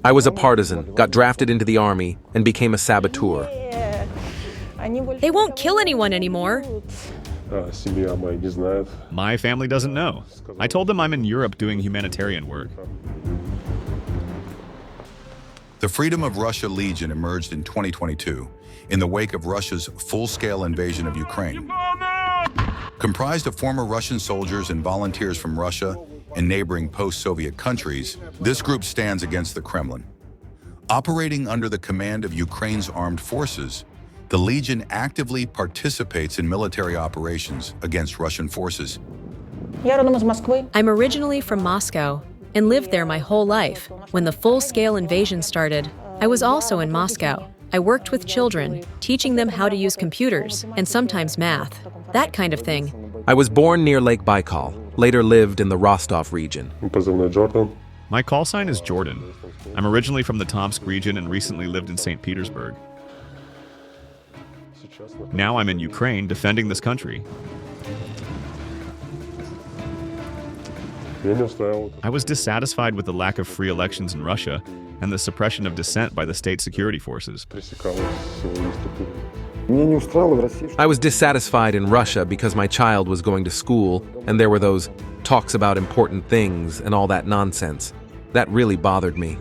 I was a partisan, got drafted into the army, and became a saboteur. They won't kill anyone anymore. My family doesn't know. I told them I'm in Europe doing humanitarian work. The Freedom of Russia Legion emerged in 2022 in the wake of Russia's full-scale invasion of Ukraine. Comprised of former Russian soldiers and volunteers from Russia and neighboring post-Soviet countries, this group stands against the Kremlin. Operating under the command of Ukraine's armed forces, the Legion actively participates in military operations against Russian forces. I'm originally from Moscow and lived there my whole life. When the full-scale invasion started, I was also in Moscow. I worked with children, teaching them how to use computers and sometimes math, that kind of thing. I was born near Lake Baikal, later lived in the Rostov region. My call sign is Jordan. I'm originally from the Tomsk region and recently lived in St. Petersburg. Now I'm in Ukraine defending this country. I was dissatisfied with the lack of free elections in Russia and the suppression of dissent by the state security forces. I was dissatisfied in Russia because my child was going to school and there were those talks about important things and all that nonsense. That really bothered me.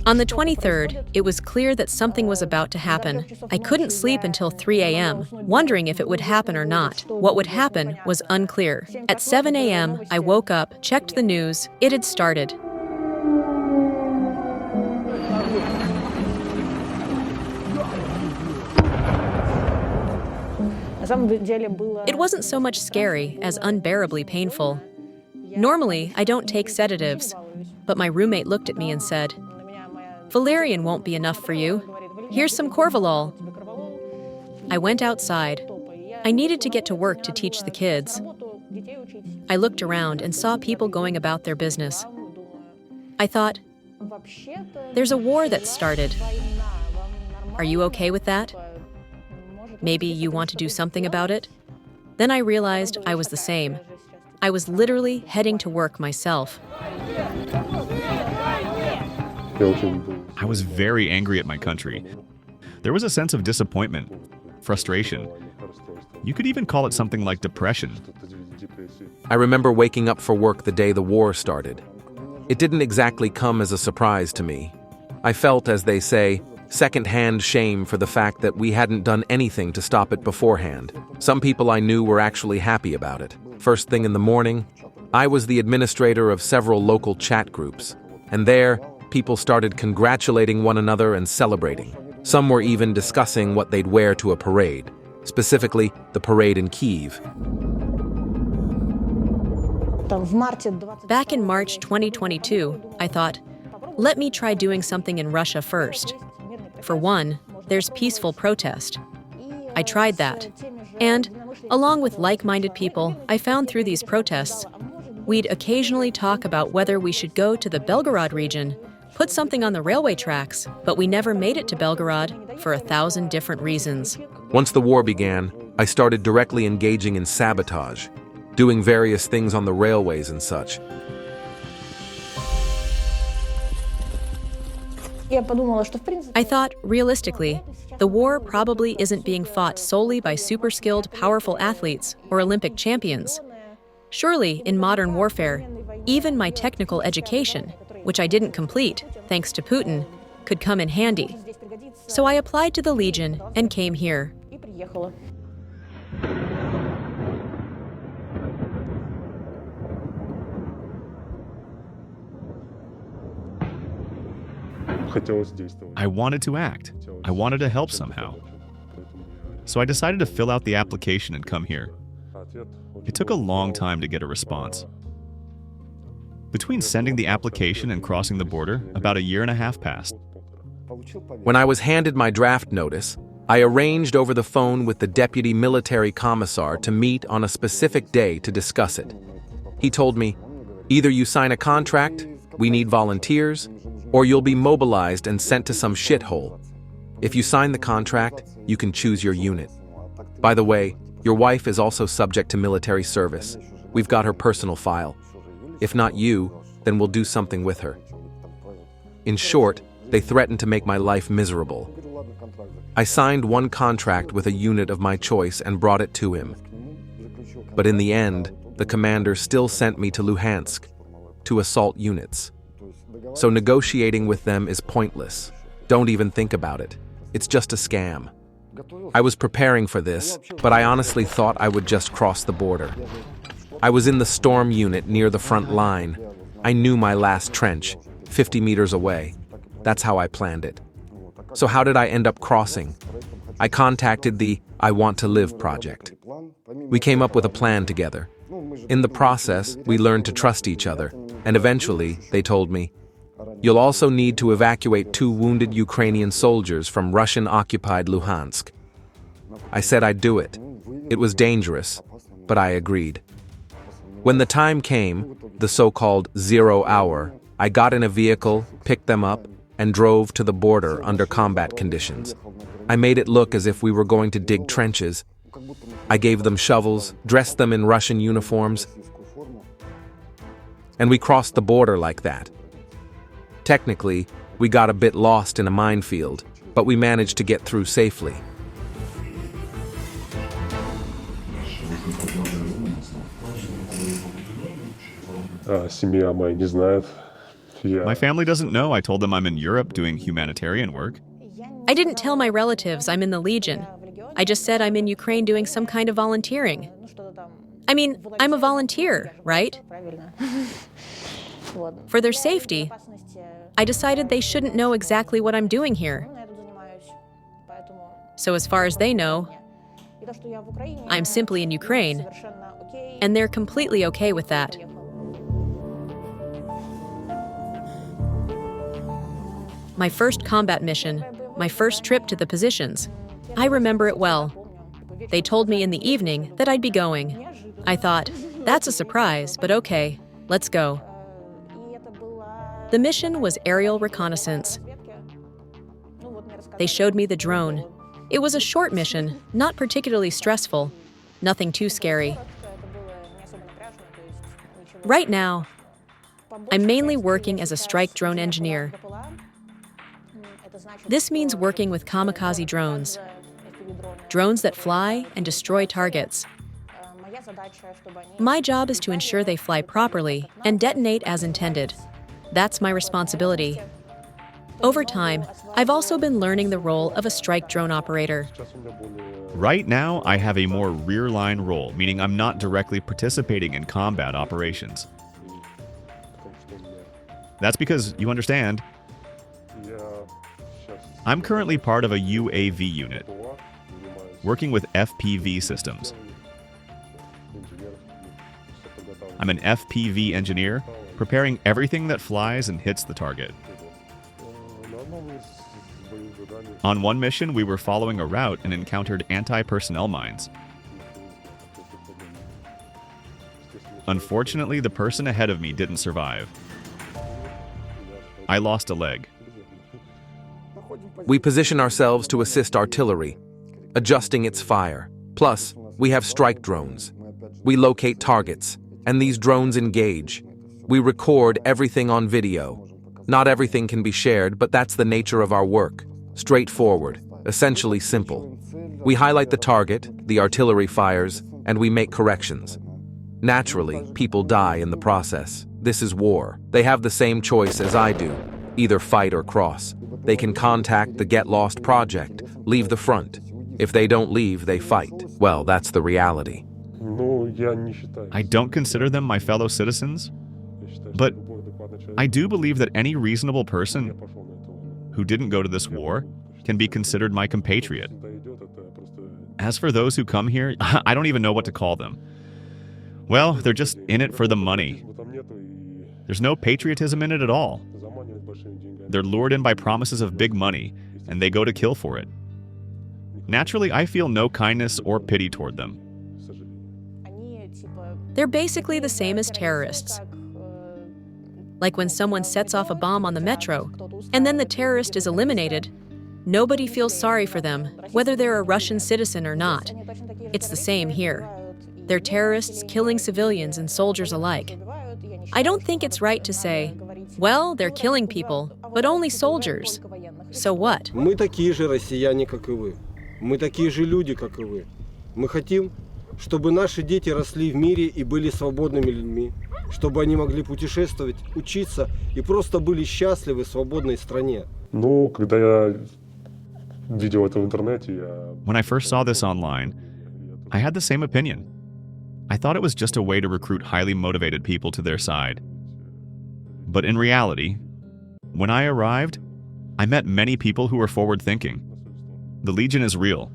On the 23rd, it was clear that something was about to happen. I couldn't sleep until 3 a.m., wondering if it would happen or not. What would happen was unclear. At 7 a.m., I woke up, checked the news. It had started. It wasn't so much scary as unbearably painful. Normally, I don't take sedatives, but my roommate looked at me and said, "Valerian won't be enough for you. Here's some Corvalol." I went outside. I needed to get to work to teach the kids. I looked around and saw people going about their business. I thought, there's a war that started. Are you okay with that? Maybe you want to do something about it? Then I realized I was the same. I was literally heading to work myself. I was very angry at my country. There was a sense of disappointment, frustration. You could even call it something like depression. I remember waking up for work the day the war started. It didn't exactly come as a surprise to me. I felt, as they say, second-hand shame for the fact that we hadn't done anything to stop it beforehand. Some people I knew were actually happy about it. First thing in the morning, I was the administrator of several local chat groups, and there, people started congratulating one another and celebrating. Some were even discussing what they'd wear to a parade, specifically the parade in Kyiv. Back in March 2022, I thought, let me try doing something in Russia first. For one, there's peaceful protest. I tried that. And, along with like-minded people I found through these protests, we'd occasionally talk about whether we should go to the Belgorod region, put something on the railway tracks, but we never made it to Belgorod for 1,000 different reasons. Once the war began, I started directly engaging in sabotage, doing various things on the railways and such. I thought, realistically, the war probably isn't being fought solely by super-skilled, powerful athletes or Olympic champions. Surely, in modern warfare, even my technical education, which I didn't complete, thanks to Putin, could come in handy. So I applied to the Legion and came here. I wanted to act. I wanted to help somehow. So I decided to fill out the application and come here. It took a long time to get a response. Between sending the application and crossing the border, about 1.5 years passed. When I was handed my draft notice, I arranged over the phone with the deputy military commissar to meet on a specific day to discuss it. He told me, either you sign a contract, we need volunteers, or you'll be mobilized and sent to some shithole. If you sign the contract, you can choose your unit. By the way, your wife is also subject to military service. We've got her personal file. If not you, then we'll do something with her. In short, they threatened to make my life miserable. I signed one contract with a unit of my choice and brought it to him. But in the end, the commander still sent me to Luhansk, to assault units. So negotiating with them is pointless. Don't even think about it. It's just a scam. I was preparing for this, but I honestly thought I would just cross the border. I was in the storm unit near the front line. I knew my last trench, 50 meters away. That's how I planned it. So how did I end up crossing? I contacted the I Want to Live project. We came up with a plan together. In the process, we learned to trust each other, and eventually, they told me, "You'll also need to evacuate 2 wounded Ukrainian soldiers from Russian-occupied Luhansk." I said I'd do it. It was dangerous, but I agreed. When the time came, the so-called 0 hour, I got in a vehicle, picked them up, and drove to the border under combat conditions. I made it look as if we were going to dig trenches. I gave them shovels, dressed them in Russian uniforms, and we crossed the border like that. Technically, we got a bit lost in a minefield, but we managed to get through safely. Семья моя не знает. My family doesn't know I told them I'm in Europe doing humanitarian work. I didn't tell my relatives I'm in the Legion. I just said I'm in Ukraine doing some kind of volunteering. I mean, I'm a volunteer, right? For their safety, I decided they shouldn't know exactly what I'm doing here. So as far as they know, I'm simply in Ukraine, and they're completely okay with that. My first combat mission, my first trip to the positions. I remember it well. They told me in the evening that I'd be going. I thought, that's a surprise, but okay, let's go. The mission was aerial reconnaissance. They showed me the drone. It was a short mission, not particularly stressful, nothing too scary. Right now, I'm mainly working as a strike drone engineer. This means working with kamikaze drones, drones that fly and destroy targets. My job is to ensure they fly properly and detonate as intended. That's my responsibility. Over time, I've also been learning the role of a strike drone operator. Right now, I have a more rear-line role, meaning I'm not directly participating in combat operations. That's because, you understand, I'm currently part of a UAV unit, working with FPV systems. I'm an FPV engineer, preparing everything that flies and hits the target. On one mission, we were following a route and encountered anti-personnel mines. Unfortunately, the person ahead of me didn't survive. I lost a leg. We position ourselves to assist artillery, adjusting its fire. Plus, we have strike drones. We locate targets, and these drones engage. We record everything on video. Not everything can be shared, but that's the nature of our work. Straightforward, essentially simple. We highlight the target, the artillery fires, and we make corrections. Naturally, people die in the process. This is war. They have the same choice as I do, either fight or cross. They can contact the Get Lost project, leave the front. If they don't leave, they fight. Well, that's the reality. I don't consider them my fellow citizens, but I do believe that any reasonable person who didn't go to this war can be considered my compatriot. As for those who come here, I don't even know what to call them. Well, they're just in it for the money. There's no patriotism in it at all. They're lured in by promises of big money, and they go to kill for it. Naturally, I feel no kindness or pity toward them. They're basically the same as terrorists. Like when someone sets off a bomb on the metro, and then the terrorist is eliminated, Nobody feels sorry for them, whether they're a Russian citizen or not. It's the same here. They're terrorists killing civilians and soldiers alike. I don't think it's right to say, well, they're killing people, but only soldiers. So what? Мы такие же россияне, как и вы. Мы такие же люди, как и вы. Мы хотим, чтобы наши дети росли в мире и были свободными людьми, чтобы они могли путешествовать, учиться и просто были счастливы в свободной стране. Ну, когда я видел это в интернете, When I first saw this online, I had the same opinion. I thought it was just a way to recruit highly motivated people to their side. But in reality, when I arrived, I met many people who were forward-thinking. The Legion is real.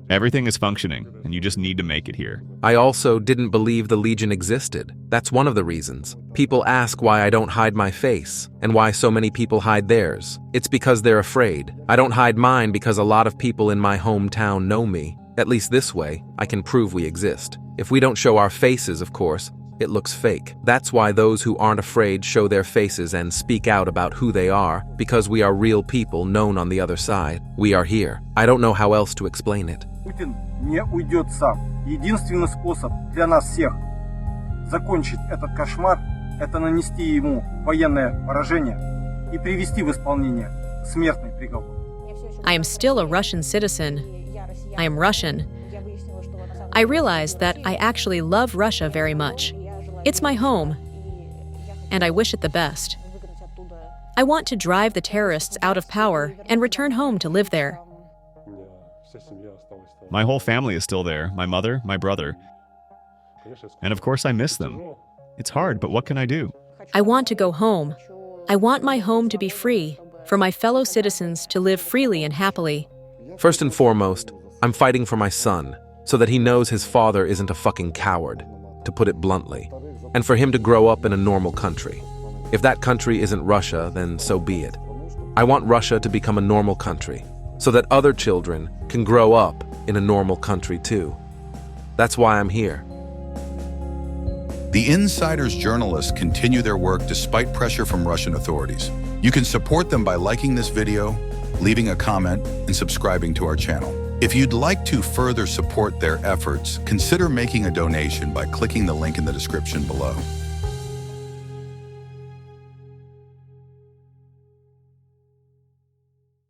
Everything is functioning, and you just need to make it here. I also didn't believe the Legion existed. That's one of the reasons. People ask why I don't hide my face, and why so many people hide theirs. It's because they're afraid. I don't hide mine because a lot of people in my hometown know me. At least this way, I can prove we exist. If we don't show our faces, of course, it looks fake. That's why those who aren't afraid show their faces and speak out about who they are, because we are real people known on the other side. We are here. I don't know how else to explain it. Путин не уйдет сам. Единственный способ для нас всех закончить этот кошмар – это нанести ему военное поражение и привести в исполнение смертный приговор. I am still a Russian citizen. I am Russian. I realized that I actually love Russia very much. It's my home, and I wish it the best. I want to drive the terrorists out of power and return home to live there. My whole family is still there, my mother, my brother. And of course I miss them. It's hard, but what can I do? I want to go home. I want my home to be free, for my fellow citizens to live freely and happily. First and foremost, I'm fighting for my son, so that he knows his father isn't a fucking coward, to put it bluntly, and for him to grow up in a normal country. If that country isn't Russia, then so be it. I want Russia to become a normal country, so that other children can grow up in a normal country too. That's why I'm here. The Insider's journalists continue their work despite pressure from Russian authorities. You can support them by liking this video, leaving a comment, and subscribing to our channel. If you'd like to further support their efforts, consider making a donation by clicking the link in the description below.